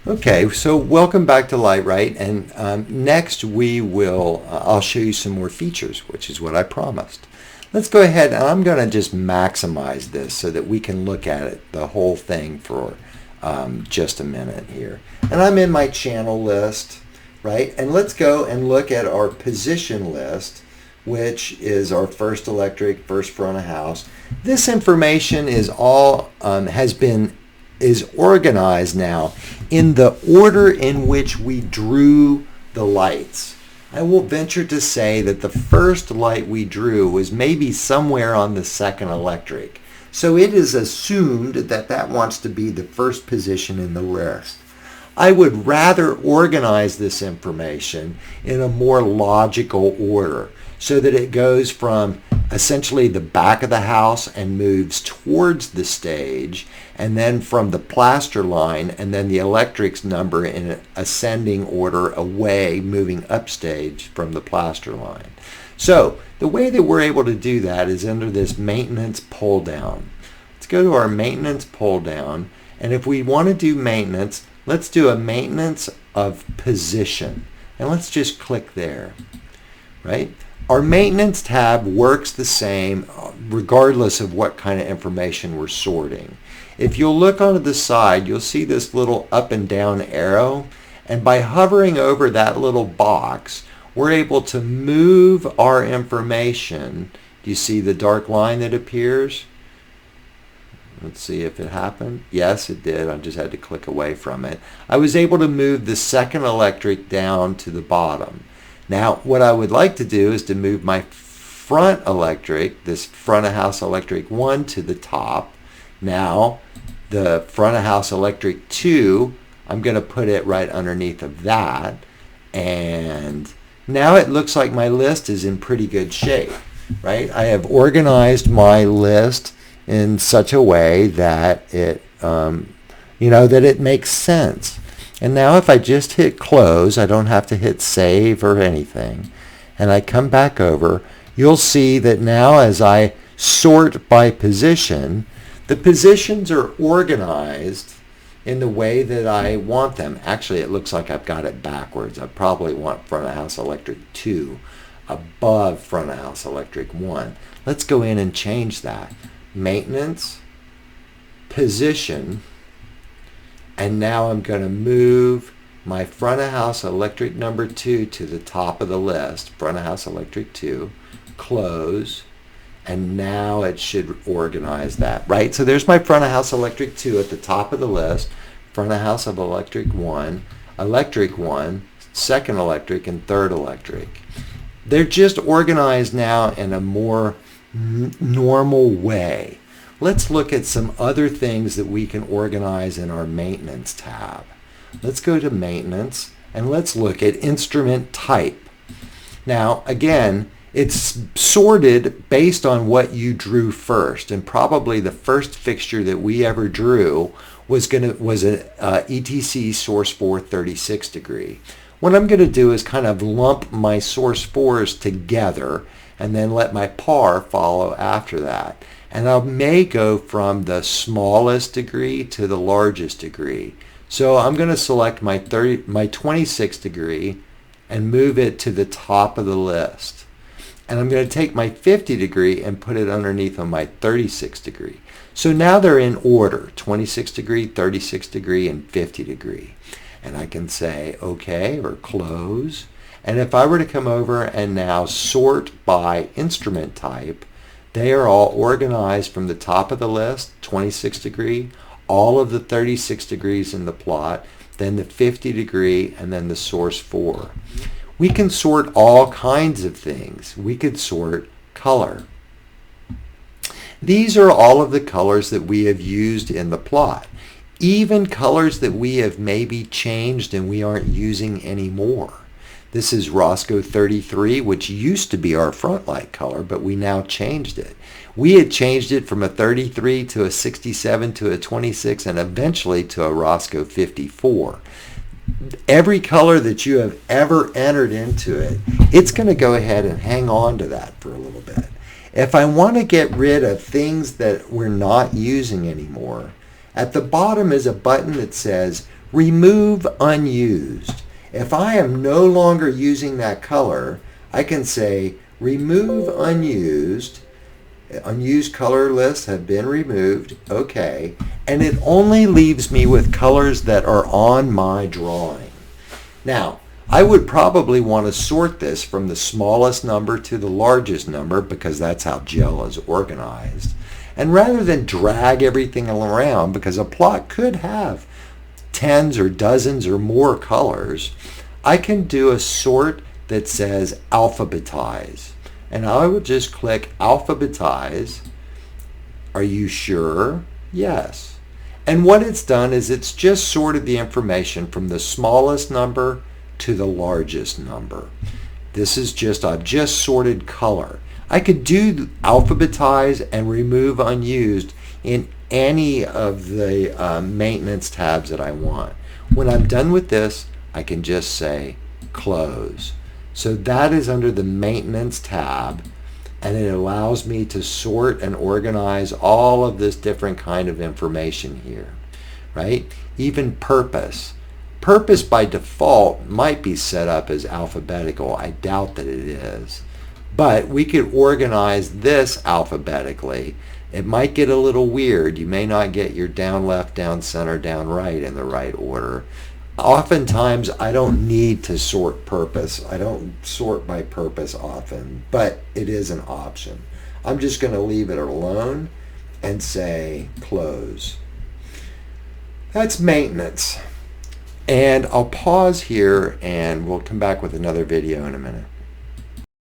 Okay, so welcome back to Lightwright, and next I'll show you some more features, which is what I promised. Let's go ahead, and I'm going to just maximize this so that we can look at it, the whole thing, for just a minute here. And I'm in my channel list, right? And let's go and look at our position list, which is our first electric, first front of house. This information is all is organized now in the order in which we drew the lights. I will venture to say that the first light we drew was maybe somewhere on the second electric. So it is assumed that that wants to be the first position in the list. I would rather organize this information in a more logical order so that it goes from essentially the back of the house and moves towards the stage, and then from the plaster line and then the electrics number in an ascending order away, moving upstage from the plaster line. So the way that we're able to do that is under this maintenance pull down. Let's go to our maintenance pull down, and if we want to do maintenance, let's do a maintenance of position, and let's just click there, right? Our maintenance tab works the same regardless of what kind of information we're sorting. If you'll look onto the side, you'll see this little up and down arrow, and by hovering over that little box, we're able to move our information. Do you see the dark line that appears? Let's see if it happened. Yes, it did. I just had to click away from it. I was able to move the second electric down to the bottom. Now, what I would like to do is to move my front electric, this front of house electric 1, to the top. Now, the front of house electric 2, I'm going to put it right underneath of that. And now it looks like my list is in pretty good shape, right? I have organized my list in such a way that it, that it makes sense. And now if I just hit close, I don't have to hit save or anything, and I come back over, you'll see that now as I sort by position, the positions are organized in the way that I want them. Actually, it looks like I've got it backwards. I probably want front of house electric 2 above front of house electric 1. Let's go in and change that. Maintenance, position, and now I'm going to move my front of house electric number 2 to the top of the list, front of house electric 2, close, and now it should organize that, right? So there's my front of house electric 2 at the top of the list, front of house of electric 1, second electric, and third electric. They're just organized now in a more normal way. Let's look at some other things that we can organize in our maintenance tab. Let's go to maintenance and let's look at instrument type. Now again, it's sorted based on what you drew first, and probably the first fixture that we ever drew was a ETC source 4 36 degree. What I'm going to do is kind of lump my source 4s together and then let my par follow after that. And I may go from the smallest degree to the largest degree. So I'm going to select my 26 degree and move it to the top of the list. And I'm going to take my 50 degree and put it underneath on my 36 degree. So now they're in order, 26 degree, 36 degree, and 50 degree. And I can say OK or close. And if I were to come over and now sort by instrument type, they are all organized from the top of the list, 26 degree, all of the 36 degrees in the plot, then the 50 degree, and then the source 4. We can sort all kinds of things. We could sort color. These are all of the colors that we have used in the plot. Even colors that we have maybe changed and we aren't using anymore. This is Roscoe 33, which used to be our front light color, but we now changed it. We had changed it from a 33 to a 67 to a 26 and eventually to a Roscoe 54. Every color that you have ever entered into it, it's going to go ahead and hang on to that for a little bit. If I want to get rid of things that we're not using anymore, at the bottom is a button that says Remove unused. If I am no longer using that color, I can say remove unused. Unused color lists have been removed. Okay. And it only leaves me with colors that are on my drawing. Now, I would probably want to sort this from the smallest number to the largest number because that's how gel is organized. And rather than drag everything around, because a plot could have tens or dozens or more colors, I can do a sort that says alphabetize. And I will just click alphabetize. Are you sure? Yes. And what it's done is it's just sorted the information from the smallest number to the largest number. This is just, I've just sorted color. I could do alphabetize and remove unused in any of the maintenance tabs that I want. When I'm done with this, I can just say close. So that is under the maintenance tab, and it allows me to sort and organize all of this different kind of information here, right? Even purpose. Purpose by default might be set up as alphabetical. I doubt that it is. But we could organize this alphabetically. It might get a little weird. You may not get your down left, down center, down right in the right order. Oftentimes, I don't need to sort purpose. I don't sort by purpose often, but it is an option. I'm just going to leave it alone and say close. That's maintenance. And I'll pause here and we'll come back with another video in a minute.